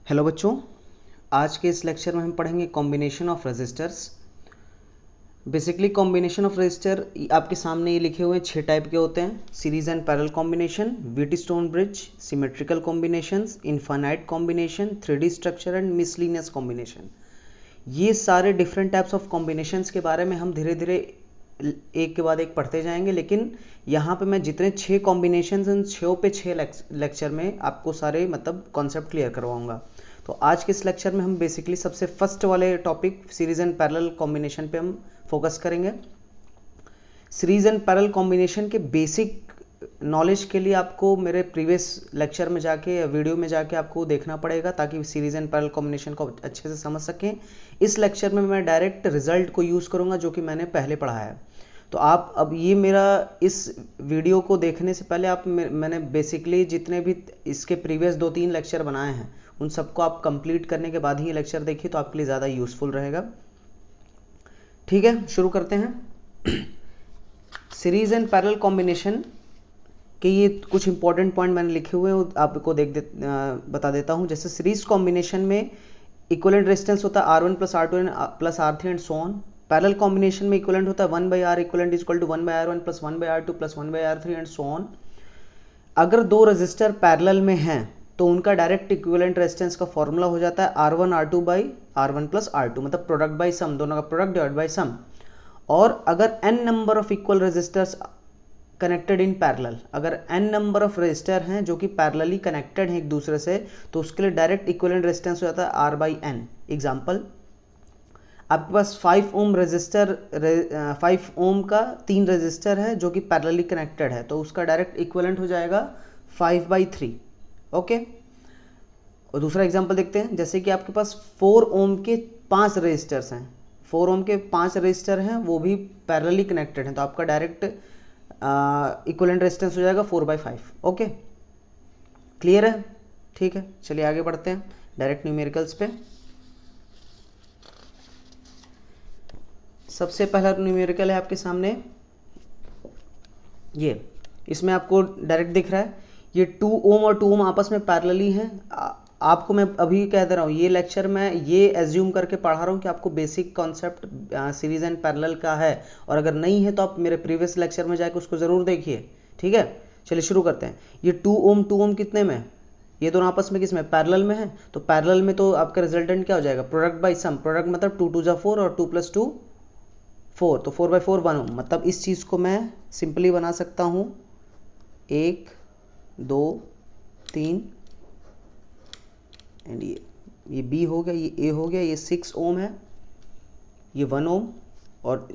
Hello बच्चों, आज के इस लेक्चर में हम पढ़ेंगे combination of resistors. Basically combination of resistor आपके सामने ये लिखे हुए 6 टाइप के होते हैं। Series and parallel combination, Wheatstone bridge, symmetrical combinations, infinite combination, 3D structure and miscellaneous combination. ये सारे डिफरेंट टाइप्स ऑफ कॉम्बिनेशंस के बारे में हम धीरे धीरे एक के बाद एक पढ़ते जाएंगे, लेकिन यहाँ पे मैं जितने 6 कॉम्बिनेशन उन 6 पे 6 लेक्चर में आपको सारे मतलब कॉन्सेप्ट क्लियर करवाऊंगा। तो आज के इस लेक्चर में हम बेसिकली सबसे फर्स्ट वाले topic series and parallel combination पे हम फोकस करेंगे। सीरीज एंड पैरेलल कॉम्बिनेशन के बेसिक नॉलेज के लिए आपको मेरे प्रीवियस लेक्चर में जाके या वीडियो में जाके आपको देखना पड़ेगा, ताकि सीरीज एंड पैरेलल कॉम्बिनेशन को अच्छे से समझ सकें। इस लेक्चर में मैं डायरेक्ट रिजल्ट को यूज़ करूंगा जो कि मैंने पहले पढ़ाया है। तो आप अब ये मेरा इस वीडियो को देखने से पहले आप मैंने बेसिकली जितने भी इसके प्रीवियस 2-3 लेक्चर बनाए हैं उन सबको आप कंप्लीट करने के बाद ही ये लेक्चर देखिए, तो आपके लिए ज़्यादा यूजफुल रहेगा। ठीक है, शुरू करते हैं। सीरीज एंड पैरेलल कॉम्बिनेशन कि ये कुछ इंपॉर्टेंट पॉइंट मैंने लिखे हुए हैं, आपको बता देता हूं। जैसे सीरीज कॉम्बिनेशन में इक्विवेलेंट रेजिस्टेंस होता है R1 plus R2 plus R3 and so on. Parallel combination में इक्विवेलेंट होता है 1/R equivalent equal to 1/R1 plus 1/R2 plus 1/R3 and so on. अगर दो रेजिस्टर पैरेलल में हैं तो उनका डायरेक्ट इक्विवेलेंट रेजिस्टेंस का फॉर्मूला हो जाता है R1 R2 by R1 plus R2, मतलब प्रोडक्ट बाई सम, दोनों का प्रोडक्ट डिवाइड बाई सम। और अगर n number of equal resistors connected in parallel, अगर n नंबर ऑफ रेजिस्टर हैं जो कि पैरेलली कनेक्टेड हैं एक दूसरे से, तो उसके लिए डायरेक्ट इक्विवेलेंट रेजिस्टेंस हो जाता है R बाई n। एग्जाम्पल, आपके पास 5 ओम रेजिस्टर 5 ओम का 3 रेजिस्टर है जो कि पैरेलली कनेक्टेड है, तो उसका डायरेक्ट इक्विवेलेंट हो जाएगा 5/3। ओके, और दूसरा एग्जांपल देखते हैं। जैसे कि आपके पास 4 ओम के 5 रेजिस्टर्स हैं, 4 ओम के 5 रेजिस्टर हैं, वो भी पैरेलली कनेक्टेड हैं, तो आपका डायरेक्ट इक्विवेलेंट रेजिस्टेंस हो जाएगा 4/5। ओके, क्लियर है? ठीक है, चलिए आगे बढ़ते हैं डायरेक्ट न्यूमेरिकल्स पे। सबसे पहला न्यूमेरिकल है आपके सामने ये, इसमें आपको डायरेक्ट दिख रहा है ये 2 ओम और 2 ओम आपस में पैरेलली हैं। आपको मैं अभी कह दे रहा हूँ, ये लेक्चर मैं ये एज्यूम करके पढ़ा रहा हूँ कि आपको basic concept series and parallel का है, और अगर नहीं है तो आप मेरे प्रीवियस लेक्चर में जाकर उसको ज़रूर देखिए। ठीक है, चलिए शुरू करते हैं। ये 2 ओम कितने में, ये दोनों आपस में किसमें, पैरेलल में है। तो पैरेलल में तो आपका रिजल्टेंट क्या हो जाएगा, प्रोडक्ट बाई सम। प्रोडक्ट मतलब 2 2 4 और 2 + 2 4, तो 4/4 1 ओम। मतलब इस चीज़ को मैं सिंपली बना सकता हूँ 1 2 3 एंड ये B हो गया, ये A हो गया, ये 6 ओम है, ये 1 ओम और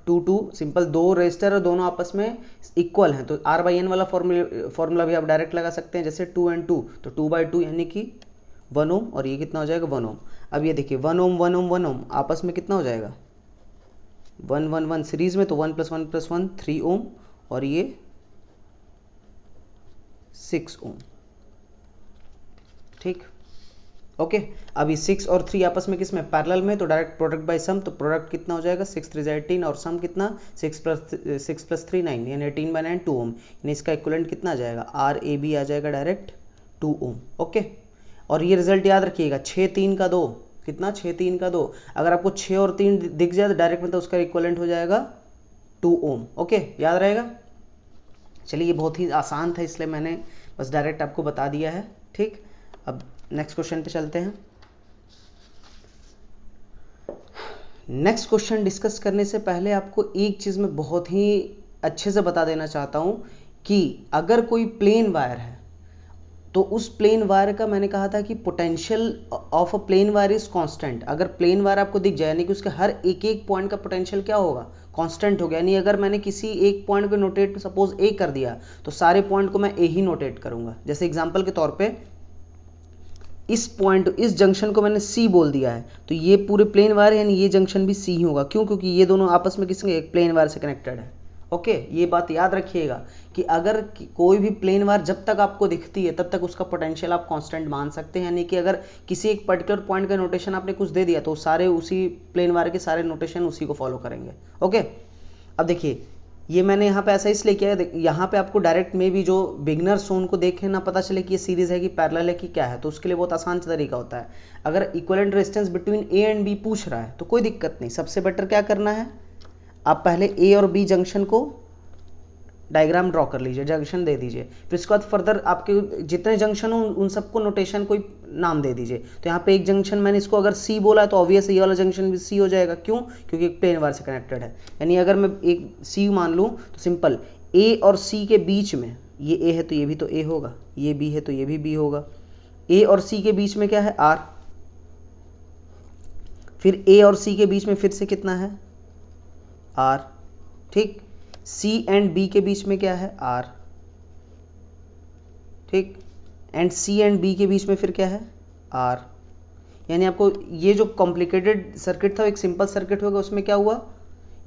2 2 सिंपल। दो रेजिस्टर और दोनों आपस में इक्वल हैं, तो R/N वाला फॉर्मूला भी आप डायरेक्ट लगा सकते हैं। जैसे 2 and 2 तो 2/2 यानी कि 1 ओम, और ये कितना हो जाएगा 1 ओम। अब ये देखिए 1 ओम 1 ओम 1 ओम आपस में कितना हो जाएगा 1 1 1 सीरीज में, तो 1 + 1 + 1 3 ओम और ये 6 ओम। ठीक, ओके। अब ये 6 और 3 आपस में किसमें, पैरेलल में, तो डायरेक्ट प्रोडक्ट बाय सम। तो प्रोडक्ट कितना हो जाएगा 6 3 18 और सम कितना 6 + 3 9, यानी 18/9 2 ओम। यानी इसका इक्विवेलेंट कितना आ जाएगा, RAB आ जाएगा डायरेक्ट 2 ओम। ओके, और ये रिजल्ट याद रखिएगा 6 3 का 2 कितना, 6 3 का 2। अगर आपको 6 और 3 दिख जाए तो डायरेक्ट मतलब उसका इक्विवेलेंट हो जाएगा 2 ओम। ओके, याद रहेगा। चलिए, ये बहुत ही आसान था इसलिए मैंने बस डायरेक्ट आपको बता दिया है। ठीक, अब नेक्स्ट क्वेश्चन पे चलते हैं। नेक्स्ट क्वेश्चन डिस्कस करने से पहले आपको एक चीज़ मैं बहुत ही अच्छे से बता देना चाहता हूं कि अगर कोई प्लेन वायर है तो उस प्लेन वायर का मैंने कहा था कि potential of a plain wire is constant. अगर प्लेन वायर आपको दिख जाए यानी कि उसके हर एक एक पॉइंट का पोटेंशियल क्या होगा, कांस्टेंट हो गया। यानी अगर मैंने किसी एक पॉइंट पे नोटेट सपोज ए कर दिया तो सारे पॉइंट को मैं ए ही नोटेट करूंगा। जैसे एग्जांपल के तौर पे इस पॉइंट, इस जंक्शन को मैंने सी बोल दिया है, तो ये पूरे प्लेन वायर यानी ये जंक्शन भी सी ही होगा। क्यों, क्योंकि ये दोनों आपस में किसके, एक प्लेन वायर से कनेक्टेड है। ओके, ये बात याद रखिएगा कि अगर कोई भी प्लेन वायर जब तक आपको दिखती है तब तक उसका पोटेंशियल आप कांस्टेंट मान सकते हैं। यानी कि अगर किसी एक पर्टिकुलर पॉइंट का नोटेशन आपने कुछ दे दिया तो सारे उसी प्लेन वायर के सारे नोटेशन उसी को फॉलो करेंगे। ओके, अब देखिए ये मैंने यहाँ पे ऐसा इसलिए किया है, यहाँ पे आपको डायरेक्ट में भी जो बिगनर्स हो उनको देखे ना पता चले कि ये सीरीज है कि पैरेलल है कि क्या है, तो उसके लिए बहुत आसान तरीका होता है। अगर equivalent resistance between A and B पूछ रहा है तो कोई दिक्कत नहीं, सबसे बेटर क्या करना है, आप पहले ए और बी जंक्शन को डायग्राम ड्रॉ कर लीजिए, जंक्शन दे दीजिए, फिर इसके बाद फर्दर आपके जितने जंक्शन हो उन सबको नोटेशन कोई नाम दे दीजिए। तो यहाँ पे एक जंक्शन मैंने इसको अगर सी बोला है तो ऑब्वियस ये वाला जंक्शन भी सी हो जाएगा, क्यों, क्योंकि एक प्लेन वायर से कनेक्टेड है। यानी अगर मैं एक सी मान लूँ तो सिंपल ए और सी के बीच में, ये ए है तो ये भी तो ए होगा, ये बी है तो ये भी बी होगा, ए और सी के बीच में क्या है, आर, फिर ए और सी के बीच में फिर से कितना है, आर, ठीक, C एंड B के बीच में क्या है, R, ठीक, एंड C एंड B के बीच में फिर क्या है, R। यानी आपको ये जो कॉम्प्लिकेटेड सर्किट था एक सिंपल सर्किट होगा, उसमें क्या हुआ,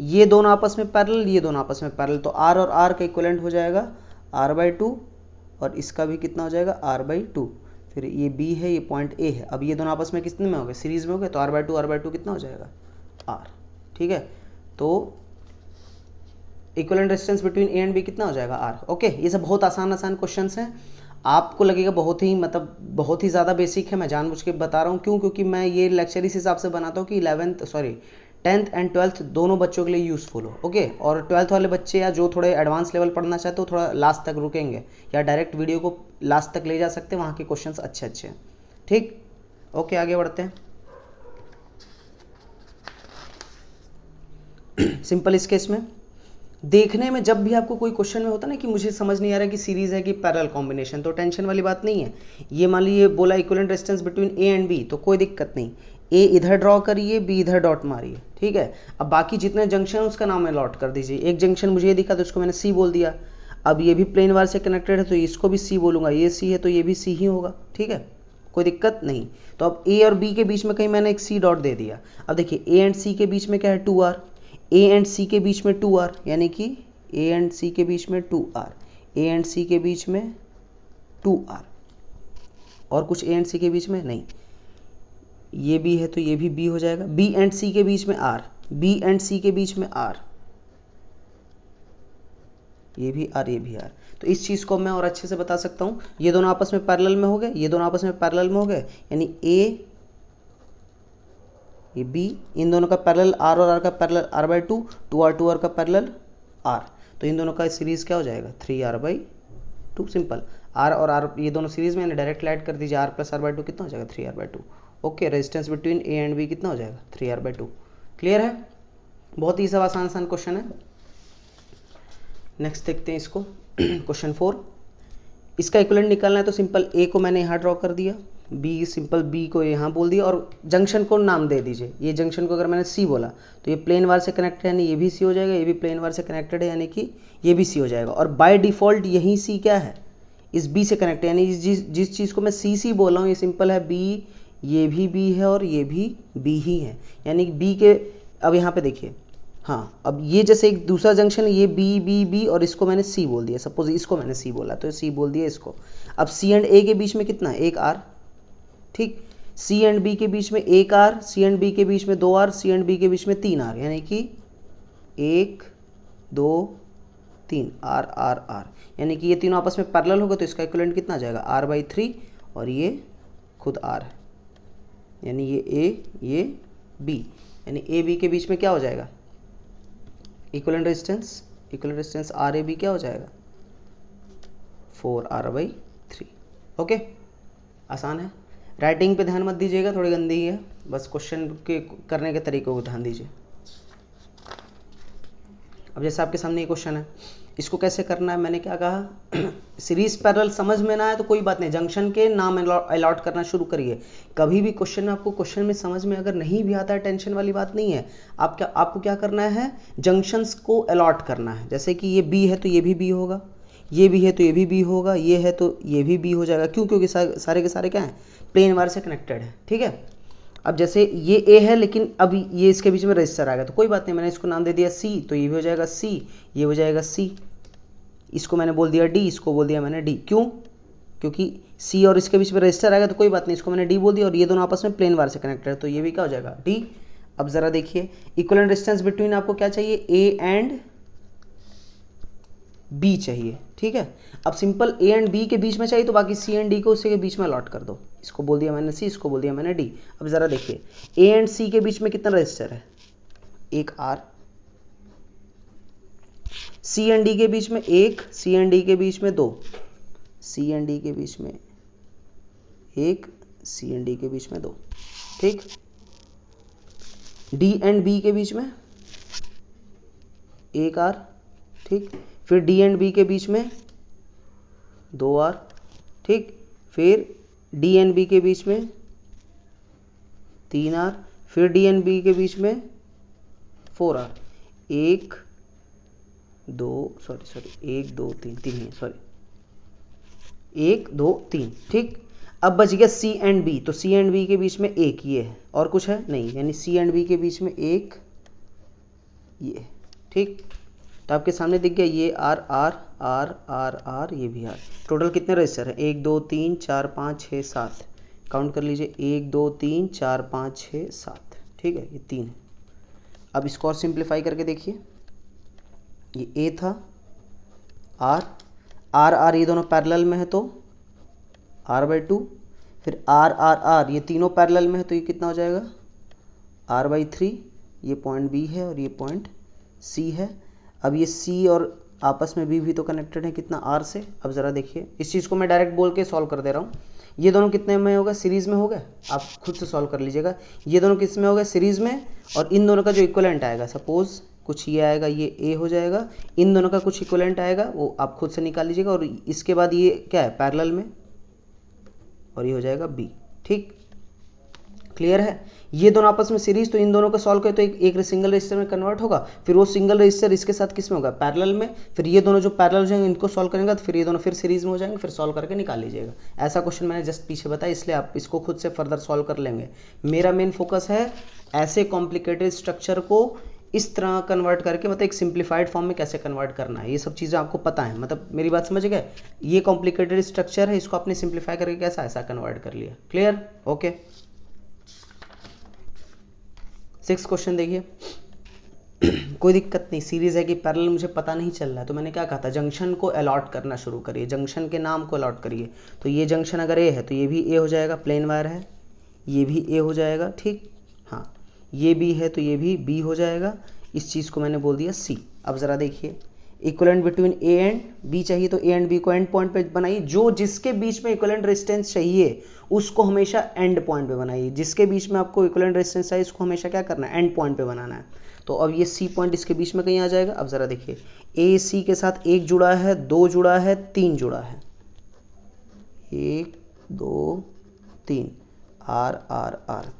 ये दोनों आपस में पैरेलल, ये दोनों आपस में पैरेलल, तो R और R का इक्विवेलेंट हो जाएगा R/2 और इसका भी कितना हो जाएगा R/2। फिर ये B है, ये पॉइंट A है, अब ये दोनों आपस में कितने में हो गए, सीरीज में हो गए, तो R/2 कितना हो जाएगा, R, ठीक है। तो equivalent resistance between A and B कितना हो जाएगा, आर। ओके, ये सब बहुत आसान क्वेश्चंस हैं, आपको लगेगा बहुत ही बहुत ही ज़्यादा बेसिक है, मैं जानबूझ के बता रहा हूँ, क्यों, क्योंकि मैं ये लेक्चर इस हिसाब से बनाता हूँ कि 10th एंड 12th दोनों बच्चों के लिए यूजफुल हो। ओके, और 12th वाले बच्चे या जो थोड़े एडवांस लेवल पढ़ना चाहते हो थोड़ा लास्ट तक रुकेंगे, या डायरेक्ट वीडियो को लास्ट तक ले जा सकते हैं, वहाँ के क्वेश्चन अच्छे हैं, ठीक। ओके, आगे बढ़ते हैं। सिंपल इस केस में देखने में जब भी आपको कोई क्वेश्चन में होता है ना कि मुझे समझ नहीं आ रहा है कि सीरीज है कि पैरेलल कॉम्बिनेशन, तो टेंशन वाली बात नहीं है। ये मान लीजिए बोला equivalent resistance between A and B, तो कोई दिक्कत नहीं, ए इधर ड्रॉ करिए, बी इधर डॉट मारिए, ठीक है। अब बाकी जितने जंक्शन उसका नाम अलॉट कर दीजिए। एक जंक्शन मुझे ये दिखा तो उसको मैंने सी बोल दिया, अब ये भी प्लेन वायर से कनेक्टेड है तो इसको भी सी बोलूंगा, ये सी है तो ये भी सी ही होगा, ठीक है, कोई दिक्कत नहीं। तो अब ए और बी के बीच में कहीं मैंने एक सी डॉट दे दिया। अब देखिए ए एंड सी के बीच में क्या है, 2R, ए एंड सी के बीच में 2R, यानी कि ए एंड सी के बीच में 2R, ए एंड सी के बीच में 2R, और कुछ ए एंड सी के बीच में नहीं, ये भी है तो ये भी बी हो जाएगा, बी एंड सी के बीच में R, बी एंड सी के बीच में R, ये भी R, ये भी R। तो इस चीज़ को मैं और अच्छे से बता सकता हूँ, ये दोनों आपस में पैरेलल में हो गए, ये दोनों आपस में पैरेलल में हो गए, यानी ए, ये B, इन दोनों का पैरेलल R और R का पैरेलल R/2, 2R का पैरेलल R, तो इन दोनों का सीरीज क्या हो जाएगा, 3R/2। सिंपल, R और R ये दोनों सीरीज में डायरेक्ट ऐड कर दीजिए, R + R/2 कितना हो जाएगा, 3R/2। Okay, resistance between A and B कितना हो जाएगा, 3R/2। क्लियर है, बहुत ही सब आसान क्वेश्चन है। नेक्स्ट देखते हैं इसको, क्वेश्चन 4। इसका इक्विवेलेंट निकालना है तो सिंपल ए को मैंने यहाँ ड्रॉ कर दिया, बी सिंपल बी को यहाँ बोल दिया, और जंक्शन को नाम दे दीजिए। ये जंक्शन को अगर मैंने सी बोला तो ये प्लेन वायर से कनेक्टेड है, यानी ये भी सी हो जाएगा, ये भी प्लेन वायर से कनेक्टेड है, यानी कि ये भी सी हो जाएगा। और बाय डिफॉल्ट यही सी क्या है, इस बी से कनेक्टेड, यानी जिस चीज़ को मैं सी बोल रहा हूँ ये सिंपल है बी, ये भी बी है और ये भी बी ही है, यानी बी के, अब यहाँ पे देखिए, हाँ, अब ये जैसे एक दूसरा जंक्शन है, ये बी बी बी और इसको मैंने सी बोल दिया, सपोज इसको मैंने सी बोला तो सी बोल दिया इसको। अब सी एंड ए के बीच में कितना है, 1R, ठीक, सी एंड बी के बीच में 1R, सी एंड बी के बीच में 2R, सी एंड बी के बीच में 3R, यानी कि 1 2 3 R R R, यानी कि ये तीनों आपस में पैरेलल होगा, तो इसका इक्विवेलेंट कितना आ जाएगा, R/3, और ये खुद R है, यानी ये A ये B, यानी A B के बीच में क्या हो जाएगा, इक्विवेलेंट रेजिस्टेंस RAB क्या हो जाएगा, 4R/3। ओके, आसान है, राइटिंग पे ध्यान मत दीजिएगा, थोड़ी गंदी है, बस क्वेश्चन के करने के तरीकों को ध्यान दीजिए। अब जैसे आपके सामने ये क्वेश्चन है, इसको कैसे करना है, मैंने क्या कहा, सीरीज पैरेलल समझ में ना आए तो कोई बात नहीं, जंक्शन के नाम अलॉट करना शुरू करिए। कभी भी क्वेश्चन आपको क्वेश्चन में समझ में अगर नहीं भी आता है, टेंशन वाली बात नहीं है, आपको क्या करना है, जंक्शंस को अलॉट करना है। जैसे कि ये बी है तो ये भी बी होगा, ये भी है तो ये भी बी होगा, ये है तो ये भी बी हो जाएगा, क्यों, क्योंकि सारे के सारे क्या हैं, प्लेन वायर से कनेक्टेड है, ठीक है। अब जैसे ये ए है लेकिन अब ये इसके बीच में रजिस्टर आ गया, तो कोई बात नहीं, मैंने इसको नाम दे दिया सी, तो ये भी हो जाएगा सी, ये हो जाएगा सी, इसको मैंने बोल दिया डी, इसको बोल दिया मैंने डी, क्यों, क्योंकि सी और इसके बीच में रजिस्टर आएगा, तो कोई बात नहीं, इसको मैंने डी बोल दिया, और ये दोनों आपस में प्लेन वायर से कनेक्टेड है, तो ये भी क्या हो जाएगा, डी। अब जरा देखिए, इक्विवेलेंट रेजिस्टेंस बिटवीन आपको क्या चाहिए, ए एंड बी चाहिए, ठीक है। अब सिंपल ए एंड बी के बीच में चाहिए तो बाकी सी एंड डी को उसी के बीच में अलॉट कर दो। इसको बोल दिया मैंने सी, इसको बोल दिया मैंने डी। अब ज़रा देखिए ए एंड सी के बीच में कितना रजिस्टर है, एक आर। सी एंड डी के बीच में एक, सी एंड डी के बीच में दो, सी एंड डी के बीच में एक, सी एंड डी के बीच में दो, ठीक। डी एंड बी के बीच में एक आर, ठीक। फिर डी एंड बी के बीच में दो आर, ठीक। फिर डी एंड बी के बीच में तीन आर, फिर डी एंड बी के बीच में फोर आर, एक दो एक दो तीन, तीन ही सॉरी, एक दो तीन, ठीक। अब बच गया सी एंड बी, तो सी एंड बी के बीच में एक ये है और कुछ है नहीं, यानी सी एंड बी के बीच में एक ये, ठीक। तो आपके सामने दिख गया ये R R R R R, ये भी आर। टोटल कितने रजिस्टर हैं, एक दो तीन चार पाँच छः सात, काउंट कर लीजिए, एक दो तीन चार पाँच छः सात, ठीक है, ये तीन है। अब इसको और सिंप्लीफाई करके देखिए, ये ए था, आर आर आर ये दोनों पैरेलल में है तो आर बाई टू, फिर आर आर आर ये तीनों पैरेलल में है तो ये कितना हो जाएगा आर बाई थ्री। ये पॉइंट बी है और ये पॉइंट सी है। अब ये सी और आपस में बी भी तो कनेक्टेड है, कितना आर से। अब ज़रा देखिए, इस चीज़ को मैं डायरेक्ट बोल के सॉल्व कर दे रहा हूँ। ये दोनों कितने में होगा, सीरीज़ में हो गए, आप खुद से सॉल्व कर लीजिएगा। ये दोनों किस में हो गए, सीरीज़ में, और इन दोनों का जो इक्वलेंट आएगा, सपोज कुछ ये आएगा, ये ए हो जाएगा, इन दोनों का कुछ इक्वलेंट आएगा वो आप खुद से निकाल लीजिएगा, और इसके बाद ये क्या है पैरेलल में, और ये हो जाएगा बी, ठीक। क्लियर है। ये दोनों आपस में सीरीज, तो इन दोनों को सॉल्व करें तो एक सिंगल रजिस्टर में कन्वर्ट होगा, फिर वो सिंगल रजिस्टर इसके साथ किस में होगा, पैरेलल में। फिर ये दोनों जो पैरेलल हो जाएंगे इनको सॉल्व करेंगे तो फिर ये दोनों फिर सीरीज में हो जाएंगे, फिर सॉल्व करके निकाल लीजिएगा। ऐसा क्वेश्चन मैंने जस्ट पीछे बताया, इसलिए आप इसको खुद से फर्दर सॉल्व कर लेंगे। मेरा मेन फोकस है ऐसे कॉम्प्लिकेटेड स्ट्रक्चर को इस तरह कन्वर्ट करके, मतलब एक सिंप्लीफाइड फॉर्म में कैसे कन्वर्ट करना है, ये सब चीज़ें आपको पता है। मतलब मेरी बात समझ गए, ये कॉम्प्लिकेटेड स्ट्रक्चर है, इसको आपने सिंप्लीफाई करके कैसा ऐसा कन्वर्ट कर लिया। Clear, okay. 6 क्वेश्चन देखिए। कोई दिक्कत नहीं, सीरीज है कि पैरेलल मुझे पता नहीं चल रहा है, तो मैंने क्या कहा था, जंक्शन को अलॉट करना शुरू करिए, जंक्शन के नाम को अलॉट करिए। तो ये जंक्शन अगर ए है तो ये भी ए हो जाएगा, प्लेन वायर है, ये भी ए हो जाएगा, ठीक। हाँ, ये बी है तो ये भी बी हो जाएगा। इस चीज़ को मैंने बोल दिया सी। अब ज़रा देखिए, equivalent between A and B चाहिए तो ए एंड बी को एंड पॉइंट पे बनाइए। जो जिसके बीच में इक्विवेलेंट रेजिस्टेंस चाहिए उसको हमेशा एंड पॉइंट पे बनाइए। जिसके बीच में आपको इक्विवेलेंट रेजिस्टेंस चाहिए उसको हमेशा क्या करना है, एंड पॉइंट पे बनाना है। तो अब ये सी पॉइंट इसके बीच में कहीं आ जाएगा। अब ज़रा देखिए, ए सी के साथ एक जुड़ा है, दो जुड़ा है, तीन जुड़ा है, एक दो तीन, R R R.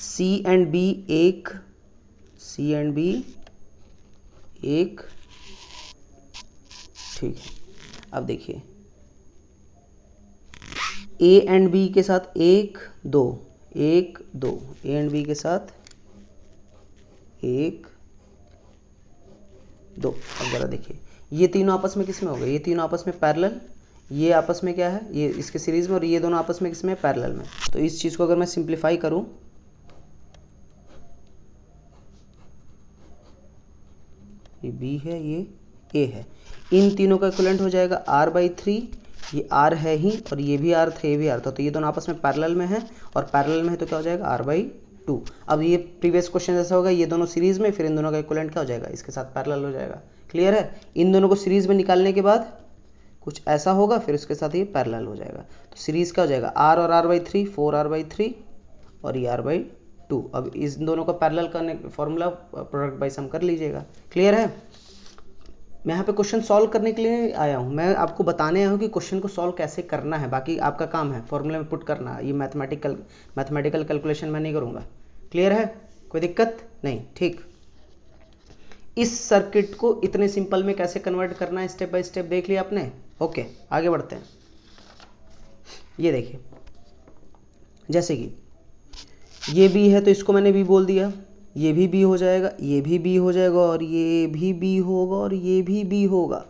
C and B एक, सी एंड बी एक, ठीक है। अब देखिए, ए एंड बी के साथ एक दो, एक दो, ए एंड बी के साथ एक दो। अब जरा देखिए, ये तीनों आपस में किस में हो गए, ये तीनों आपस में पैरेलल, ये आपस में क्या है, ये इसके सीरीज में, और ये दोनों आपस में किसमें, पैरेलल में। तो इस चीज को अगर मैं सिंप्लीफाई करूं, ये बी है, ये ए है, इन तीनों का इक्विवेलेंट हो जाएगा आर बाई थ्री। ये आर है ही और ये भी आर था, ये भी आर था, तो ये दोनों आपस में पैरेलल में है, और पैरेलल में है तो क्या हो जाएगा, आर बाई टू। अब ये प्रीवियस क्वेश्चन जैसा होगा, ये दोनों सीरीज में, फिर इन दोनों का इक्विवेलेंट क्या हो जाएगा, इसके साथ पैरेलल हो जाएगा। क्लियर है। इन दोनों को सीरीज में निकालने के बाद कुछ ऐसा होगा, फिर उसके साथ ये पैरेलल हो जाएगा। तो सीरीज क्या हो जाएगा, आर और R by three, four R by three, और ये आर बाई टू। अब इस दोनों का पैरेलल करने फॉर्मूला प्रोडक्ट बाई सम कर लीजिएगा। क्लियर है। मैं यहाँ पे क्वेश्चन सॉल्व करने के लिए आया हूँ, मैं आपको बताने आया हूँ कि क्वेश्चन को सॉल्व कैसे करना है, बाकी आपका काम है फॉर्मूले में पुट करना। ये मैथमेटिकल कैलकुलेशन मैं नहीं करूँगा। क्लियर है, कोई दिक्कत नहीं, ठीक। इस सर्किट को इतने सिंपल में कैसे कन्वर्ट करना है, स्टेप बाय स्टेप देख लिया आपने। ओके, आगे बढ़ते हैं। ये देखिए, जैसे कि ये बी है तो इसको मैंने बी बोल दिया, ये भी बी हो जाएगा, ये भी बी हो जाएगा, और ये भी बी होगा, और ये भी बी होगा।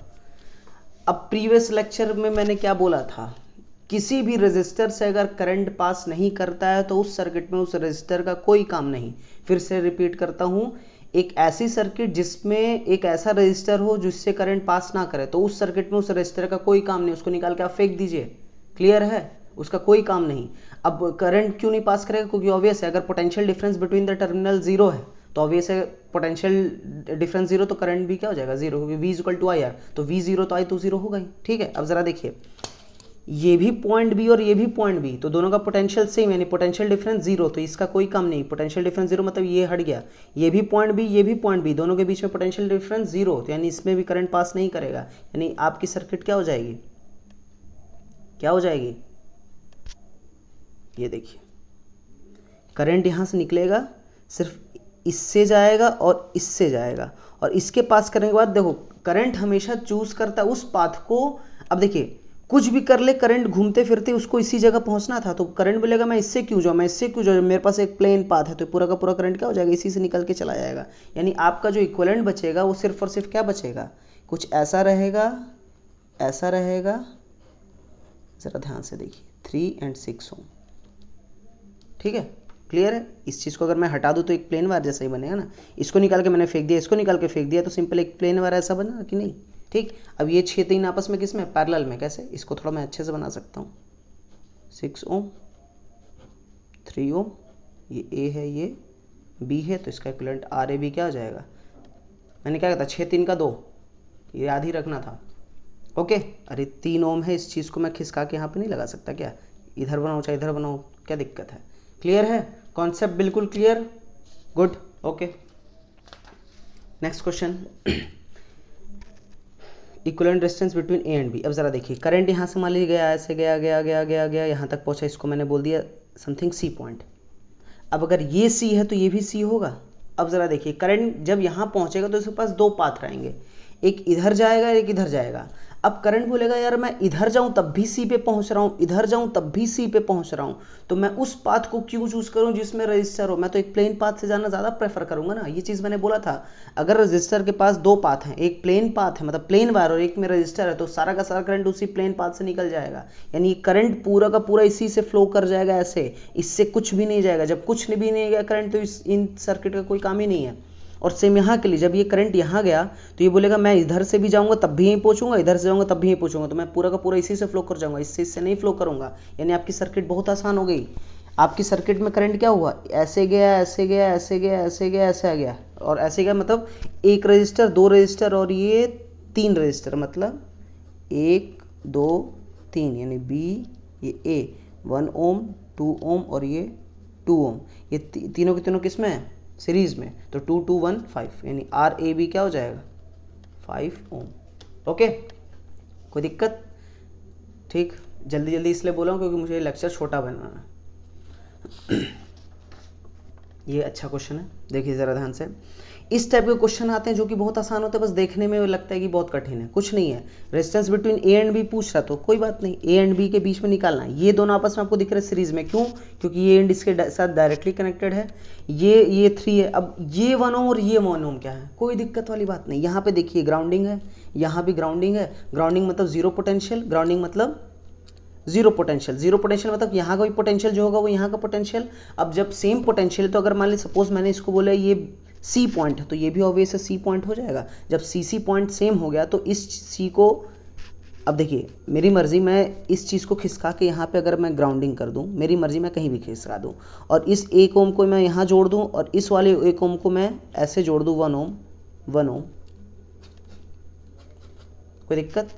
अब प्रीवियस लेक्चर में मैंने क्या बोला था, किसी भी रेजिस्टर से अगर करंट पास नहीं करता है तो उस सर्किट में उस रेजिस्टर का कोई काम नहीं। फिर से रिपीट करता हूं, एक ऐसी सर्किट जिसमें एक ऐसा रजिस्टर हो जिससे करंट पास ना करे, तो उस सर्किट में उस रजिस्टर का कोई काम नहीं, उसको निकाल के आप फेंक दीजिए। क्लियर है, उसका कोई काम नहीं। अब करंट क्यों नहीं पास करेगा, क्योंकि ऑब्वियस है अगर potential difference between the terminal zero है तो ऑब्वियस है पोटेंशियल डिफरेंस जीरो, तो करंट भी क्या हो जाएगा, जीरो, क्योंकि V is equal to I R, तो V जीरो तो I तो जीरो होगा ही। ठीक है, अब जरा देखिए ये भी पॉइंट बी और ये भी पॉइंट बी, तो दोनों का पोटेंशियल सेम, यानी पोटेंशियल डिफरेंस जीरो, तो इसका कोई काम नहीं। पोटेंशियल डिफरेंस जीरो मतलब ये हट गया, ये भी पॉइंट बी ये भी पॉइंट बी, दोनों के बीच में पोटेंशियल डिफरेंस जीरो, तो यानी इसमें भी करंट पास नहीं करेगा, यानी आपकी सर्किट क्या हो जाएगी, क्या हो जाएगी, ये देखिए करंट यहां से निकलेगा, सिर्फ इससे जाएगा और इससे जाएगा, और इसके पास करने के बाद देखो करंट हमेशा चूज करता है उस पाथ को। अब देखिए कुछ भी कर ले, करंट घूमते फिरते उसको इसी जगह पहुंचना था, तो करंट बोलेगा मैं इससे क्यों जाऊं, मैं इससे क्यों जाऊं, मेरे पास एक प्लेन पाथ है, तो पूरा का पूरा करंट क्या हो जाएगा, इसी से निकल के चला जाएगा। यानी आपका जो इक्विवेलेंट बचेगा वो सिर्फ और सिर्फ क्या बचेगा, कुछ ऐसा रहेगा, ऐसा रहेगा, जरा ध्यान से देखिए 3 और 6 ओम। ठीक है, क्लियर है। इस चीज को अगर मैं हटा दूं तो एक प्लेन वायर जैसा ही बनेगा ना, इसको निकाल के मैंने फेंक दिया, इसको निकाल के फेंक दिया, तो सिंपल एक प्लेन वायर ऐसा बना कि नहीं। ठीक, अब ये 6 3 आपस में किस में, पैरेलल में, कैसे, इसको थोड़ा मैं अच्छे से बना सकता हूँ, 6 ओम 3 ओम, ये ए है ये बी है, तो इसका इक्विवेलेंट आर ए बी क्या हो जाएगा, मैंने क्या कहता 6 3 का 2, ये याद ही रखना था। ओके, अरे 3 ओम है, इस चीज को मैं खिसका के यहाँ पे नहीं लगा सकता क्या, इधर बनाऊँ चाहे इधर बनाऊँ, क्या दिक्कत है। क्लियर है, कॉन्सेप्ट बिल्कुल clear, good, okay. Next question, equivalent resistance between A and B. अब जरा देखिए करंट यहाँ से मान लीजिए गया, ऐसे गया गया गया गया गया यहाँ तक पहुंचा, इसको मैंने बोल दिया समथिंग सी पॉइंट। अब अगर ये सी है तो ये भी सी होगा। अब जरा देखिए करंट जब यहाँ पहुंचेगा तो इसके पास दो पाथ रहेंगे, एक इधर जाएगा एक इधर जाएगा। अब करंट बोलेगा यार मैं इधर जाऊं तब भी सी पे पहुंच रहा हूं, इधर जाऊं तब भी सी पे पहुंच रहा हूं, तो मैं उस पाथ को क्यों चूज करूं जिसमें रजिस्टर हो, मैं तो एक प्लेन पाथ से जाना ज्यादा प्रेफर करूंगा ना। ये चीज मैंने बोला था, अगर रजिस्टर के पास दो पाथ हैं, एक प्लेन पाथ है मतलब प्लेन वायर और एक में रजिस्टर है, तो सारा का सारा करंट उसी प्लेन पाथ से निकल जाएगा, यानी करंट पूरा का पूरा इसी से फ्लो कर जाएगा ऐसे, इससे कुछ भी नहीं जाएगा। जब कुछ भी नहीं गया करंट तो इन सर्किट का कोई काम ही नहीं है। और सेम यहाँ के लिए जब ये करंट यहाँ गया तो ये बोलेगा मैं इधर से भी जाऊंगा तब भी यहीं पहुंचूंगा, इधर से जाऊंगा तब भी यहीं पहुंचूंगा, तो मैं पूरा का पूरा इसी से फ्लो कर जाऊंगा, इससे नहीं फ्लो करूंगा। यानी आपकी सर्किट बहुत आसान हो गई। आपकी सर्किट में करंट क्या हुआ, ऐसे गया ऐसे गया ऐसे गया ऐसे गया ऐसे आ गया, और ऐसे गया मतलब एक रजिस्टर दो रजिस्टर और ये 3 रजिस्टर, मतलब 1 2 3, यानी बी ये ए 1 ओम 2 ओम और ये 2 ओम, ये तीनों के तीनों किस में है, सीरीज में, तो 2 2 1 5, यानी आर ए बी क्या हो जाएगा 5 ओम। ओके, कोई दिक्कत। ठीक, जल्दी जल्दी इसलिए बोला हूं क्योंकि मुझे लेक्चर छोटा बनाना है। ये अच्छा क्वेश्चन है, देखिए जरा ध्यान से। इस टाइप के क्वेश्चन आते हैं जो कि बहुत आसान होते हैं, बस देखने में लगता है कि बहुत कठिन है, कुछ नहीं है। Resistance between A and B पूछ रहा तो कोई बात नहीं, ए एंड बी के बीच में निकालना है। ये दोनों आपस में आपको दिख रहे हैं सीरीज में, क्यों, क्योंकि ये एंड इसके साथ डायरेक्टली कनेक्टेड है, ये 3 है। अब ये 1 ओम और ये 1 ओम क्या है, कोई दिक्कत वाली बात नहीं। यहाँ पे देखिए ग्राउंडिंग है, यहाँ भी ग्राउंडिंग है, ग्राउंडिंग मतलब जीरो पोटेंशियल, ग्राउंडिंग मतलब जीरो पोटेंशियल, जीरो पोटेंशियल मतलब यहाँ का भी पोटेंशियल जो होगा वो यहाँ का पोटेंशियल। अब जब सेम पोटेंशियल, तो अगर मान ली सपोज मैंने इसको बोला ये सी पॉइंट है, तो ये भी ऑब्वियस है सी पॉइंट हो जाएगा। जब सी पॉइंट सेम हो गया तो इस सी को, अब देखिए मेरी मर्जी, मैं इस चीज़ को खिसका के यहाँ पे अगर मैं ग्राउंडिंग कर दूँ, मेरी मर्जी मैं कहीं भी खिसका दूँ, और इस 1 ओम को मैं यहाँ जोड़ दूँ और इस वाले 1 ओम को मैं ऐसे जोड़ दूँ 1 ओम 1 ओम, कोई दिक्कत,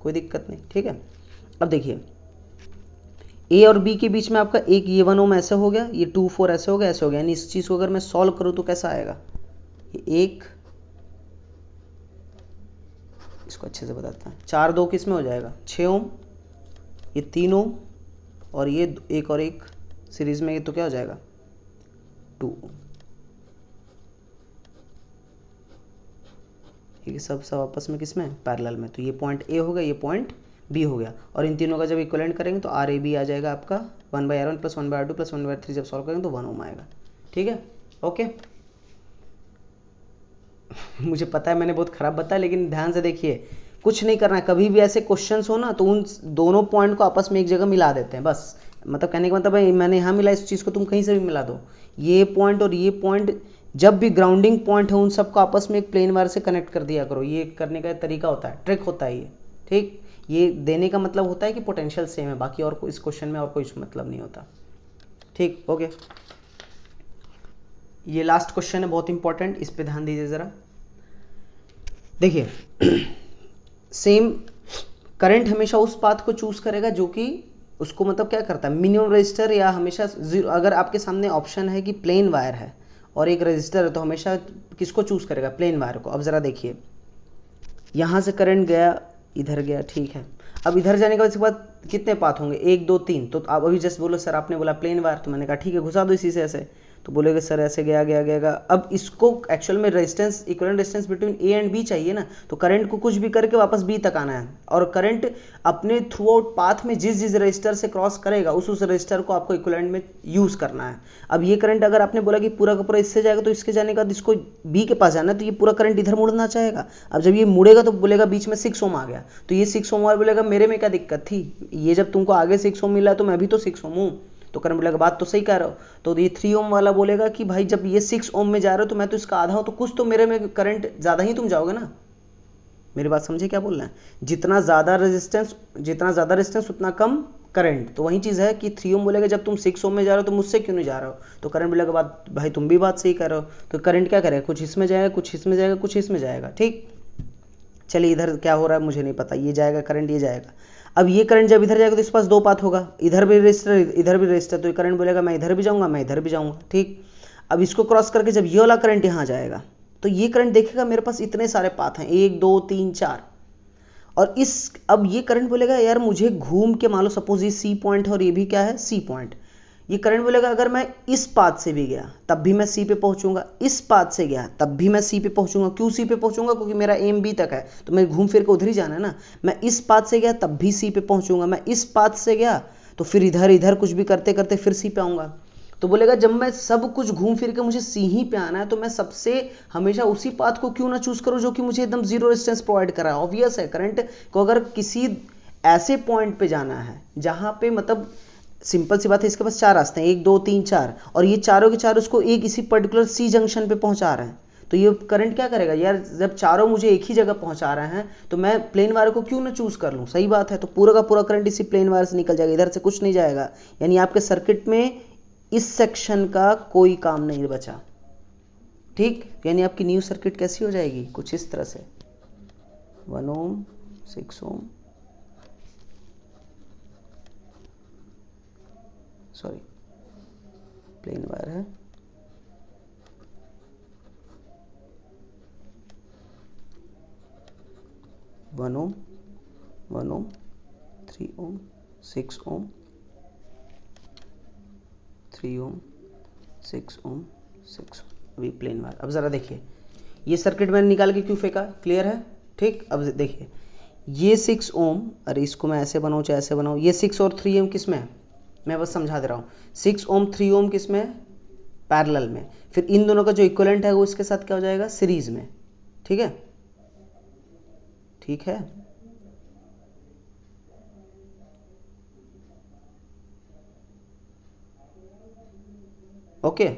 कोई दिक्कत नहीं। ठीक है, अब देखिए ए और बी के बीच में आपका एक ये 1 ओम ऐसे हो गया, ये 2 4 ऐसे हो गया, ऐसे हो गया, यानी इस चीज़ को अगर मैं सॉल्व करूँ तो कैसा आएगा, ये एक, इसको अच्छे से बताता हूँ, 4 2 किस में हो जाएगा 6 ओम, ये 3 ओम और ये एक और एक सीरीज में, ये तो क्या हो जाएगा 2 ओम। ये सब आपस में किस में पैरेलल में, तो ये पॉइंट ए हो गया, ये पॉइंट बी हो गया, और इन तीनों का जब इक्विवेलेंट करेंगे तो आर ए बी आ जाएगा आपका 1/r1 + 1/r2 + 1/3, जब सॉल्व करेंगे तो 1 ओम आएगा। ठीक है, ओके। मुझे पता है मैंने बहुत खराब बताया, लेकिन ध्यान से देखिए, कुछ नहीं करना है। कभी भी ऐसे क्वेश्चंस हो ना तो उन दोनों पॉइंट को आपस में एक जगह मिला देते हैं, बस मतलब कहने का मतलब है मैंने यहाँ मिला इस चीज़ को तुम कहीं से भी मिला दो, ये पॉइंट और ये पॉइंट जब भी ग्राउंडिंग पॉइंट है उन सबको आपस में एक प्लेन वायर से कनेक्ट कर दिया करो। ये करने का तरीका होता है, ट्रिक होता है ये, ठीक। ये देने का मतलब होता है कि पोटेंशियल सेम है, बाकी और इस क्वेश्चन में और कोई मतलब नहीं होता, ठीक। ओके, ये लास्ट क्वेश्चन है, बहुत इंपॉर्टेंट, इस पे ध्यान दीजिए जरा। देखिए सेम करंट हमेशा उस पाथ को चूज करेगा जो कि उसको मतलब क्या करता है, मिनिमम रजिस्टर या हमेशा जीरो। अगर आपके सामने ऑप्शन है कि प्लेन वायर है और एक रजिस्टर है तो हमेशा किसको चूज करेगा, प्लेन वायर को। अब जरा देखिए, यहां से करंट गया, इधर गया, ठीक है। अब इधर जाने के बाद इसके बाद कितने पाथ होंगे, 1 2 3। तो आप अभी जस्ट बोलो सर आपने बोला प्लेन वायर, तो मैंने कहा ठीक है घुसा दो इसी से ऐसे। तो बोलेगा सर ऐसे गया गया गया। अब इसको एक्चुअल में resistance, equivalent resistance between A and B चाहिए ना, तो करंट को कुछ भी करके वापस बी तक आना है। और करंट अपने थ्रू आउट पाथ में जिस जिस रजिस्टर से क्रॉस करेगा उस रजिस्टर को आपको इक्विवेलेंट में यूज करना है। अब ये करंट अगर आपने बोला कि पूरा का पूरा इससे जाएगा तो इसके जाने के बाद इसको बी के पास जाना है, तो ये पूरा करंट इधर मुड़ना चाहेगा। अब जब ये मुड़ेगा तो बोलेगा बीच में 6 ओम आ गया, तो ये 6 ओम और बोलेगा मेरे में क्या दिक्कत थी, ये जब तुमको आगे 6 ओम मिला है तो मैं भी तो 6 ओम हूँ। तो करंट बोलेगा बात तो सही कह रहे हो। तो ये 3 ओम वाला बोलेगा कि भाई जब ये 6 ओम में जा रहे हो तो मैं तो इसका आधा हूं, तो कुछ तो मेरे में करंट ज्यादा ही तुम जाओगे ना। मेरी बात समझे क्या बोल रहे हैं, जितना ज्यादा रेजिस्टेंस उतना कम करंट। तो वही चीज है कि 3 ओम बोलेगा जब तुम 6 ओम में जा रहे हो तो मुझसे क्यों नहीं जा रहे हो, तो करंट बोलेगा बात भाई तुम भी बात सही कर रहे हो। तो करंट क्या करेगा, कुछ इसमें जाएगा, कुछ इसमें जाएगा, कुछ इसमें जाएगा, ठीक। चलिए इधर क्या हो रहा है मुझे नहीं पता, ये जाएगा करंट, ये जाएगा। अब ये करंट जब इधर जाएगा तो इस पास 2 पाथ होगा, इधर भी रजिस्टर इधर भी रजिस्टर, तो ये करंट बोलेगा मैं इधर भी जाऊंगा मैं इधर भी जाऊंगा, ठीक। अब इसको क्रॉस करके जब ये वाला करंट यहां जाएगा तो ये करंट देखेगा मेरे पास इतने सारे पाथ हैं, 1 2 3 4। और अब ये करंट बोलेगा यार मुझे घूम के, मान लो सपोज ये सी पॉइंट है और ये भी क्या है, सी पॉइंट। ये करंट बोलेगा अगर मैं इस पाथ से भी गया तब भी मैं सी पे पहुंचूंगा, इस पाथ से गया तब भी मैं सी पे पहुंचूंगा। क्यों सी पे पहुंचूंगा, क्योंकि मेरा एम बी तक है, तो मैं घूम फिर के उधर ही जाना है ना। मैं इस पाथ से गया तब भी सी पे पहुंचूंगा, मैं इस पाथ से गया तो फिर इधर इधर कुछ भी करते करते फिर सी पे आऊंगा। तो बोलेगा जब मैं सब कुछ घूम फिर के मुझे सी ही पे आना है तो मैं सबसे हमेशा उसी पाथ को क्यों ना चूज करूं जो कि मुझे एकदम जीरो रेजिस्टेंस प्रोवाइड कर रहा है। ऑब्वियस है, करंट को अगर किसी ऐसे पॉइंट पे जाना है जहां पे मतलब सिंपल सी बात है, इसके पास 4 रास्ते हैं, 1 2 3 4, और ये चारों के चार उसको एक इसी पर्टिकुलर सी जंक्शन पे पहुंचा रहे हैं। तो ये करंट क्या करेगा यार, जब चारों मुझे एक ही जगह पहुंचा रहे हैं तो मैं प्लेन वायर को क्यों ना चूज कर लूं। सही बात है, तो पूरा का पूरा करंट इसी प्लेन वायर से निकल जाएगा, इधर से कुछ नहीं जाएगा। यानी आपके सर्किट में इस सेक्शन का कोई काम नहीं बचा, ठीक। यानी आपकी न्यू सर्किट कैसी हो जाएगी, कुछ इस तरह से, 1 ओम 6 ओम, सॉरी प्लेन वायर है, वन ओम 3 ओम 6 ओम 3 ओम 6 ओम 6 अभी प्लेन वायर। अब जरा देखिए ये सर्किट मैंने निकाल के क्यों फेंका, क्लियर है, ठीक। अब देखिए ये 6 ओम, अरे इसको मैं ऐसे बनाऊं चाहे ऐसे बनाऊं, ये 6 और 3 ओम किस में है, मैं बस समझा दे रहा हूँ। 6 ओम 3 ओम किस में है, पैरेलल में। फिर इन दोनों का जो इक्विवेलेंट है वो इसके साथ क्या हो जाएगा, सीरीज में, ठीक है, ठीक है। ओके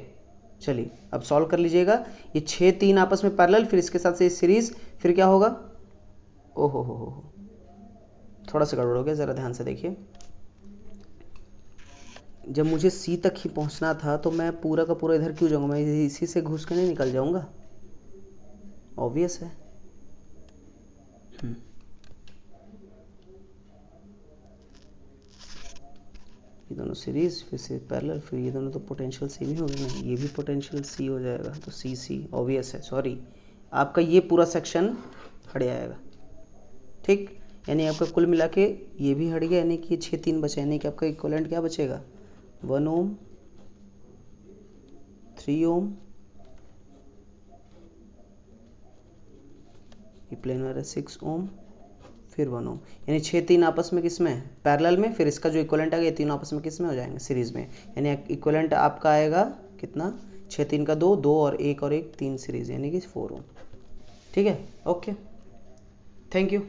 चलिए अब सॉल्व कर लीजिएगा। ये 6 3 आपस में पैरेलल, फिर इसके साथ से सीरीज, फिर क्या होगा, ओहो हो, थोड़ा सा गड़बड़ हो गया, जरा ध्यान से देखिए। जब मुझे सी तक ही पहुंचना था तो मैं पूरा का पूरा इधर क्यों जाऊंगा, मैं इसी से घुस के नहीं निकल जाऊंगा, ऑब्वियस है। ये दोनों सीरीज फिर से पैरेलल, फिर ये दोनों तो पोटेंशियल सेम ही हो गए ना, ये भी पोटेंशियल सी हो जाएगा, तो सी सी ऑब्वियस है। सॉरी, आपका ये पूरा सेक्शन हट जाएगा, ठीक। यानी आपका कुल मिला के ये भी हट गया, यानी कि ये 6 3 बचे, यानी कि आपका इक्विवेलेंट क्या बचेगा, 1 ओम 3 ओम, ये प्लेन वायर है 6 ओम, फिर 1 ओम। यानी 6 3 आपस में किस में, पैरेलल में, फिर इसका जो इक्विवेलेंट आएगा ये तीनों आपस में किस में हो जाएंगे, सीरीज में। यानी इक्विवेलेंट आपका आएगा कितना, 6 3 का 2 2 और 1 3 सीरीज, यानी कि 4 ओम, ठीक है। Okay, thank you.